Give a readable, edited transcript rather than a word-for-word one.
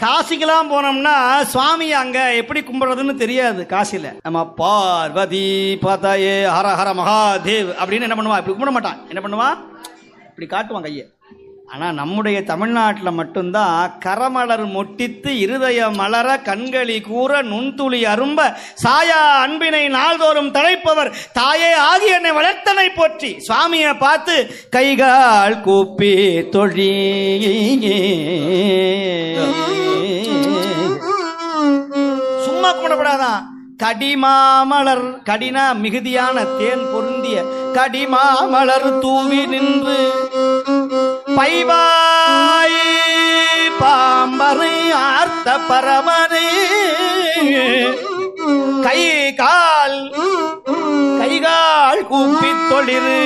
காசிக்கெல்லாம் போனோம்னா சுவாமி அங்க எப்படி கும்பிடுறதுன்னு தெரியாது. காசில நம்ம பார்வதி பார்த்தாயே ஹர ஹர மகாதேவ் அப்படின்னு என்ன பண்ணுவான், இப்படி கும்பிட மாட்டான். என்ன பண்ணுவான், இப்படி காட்டுவான் கையை. ஆனா நம்முடைய தமிழ்நாட்டில் மட்டும்தான் கரமலர் மொட்டித்து இருதய மலர கண்களி கூற நுண்துளி அரும்ப சாயா அன்பினை நாள்தோறும் தழைப்பவர் தாயே ஆகி என்னை வளர்த்தனை போற்றி சுவாமியை பார்த்து கைகால் கூப்பி தொழி சும்மா கும்பிடப்படாதான். கடிமாமலர், கடினா மிகுதியான தேன் பொருந்திய கடிமாமலர் தூவி நின்று பைவாய் பாம்பரை ஆர்த்த பரமனே கைகால் கூப்பி தொழிறு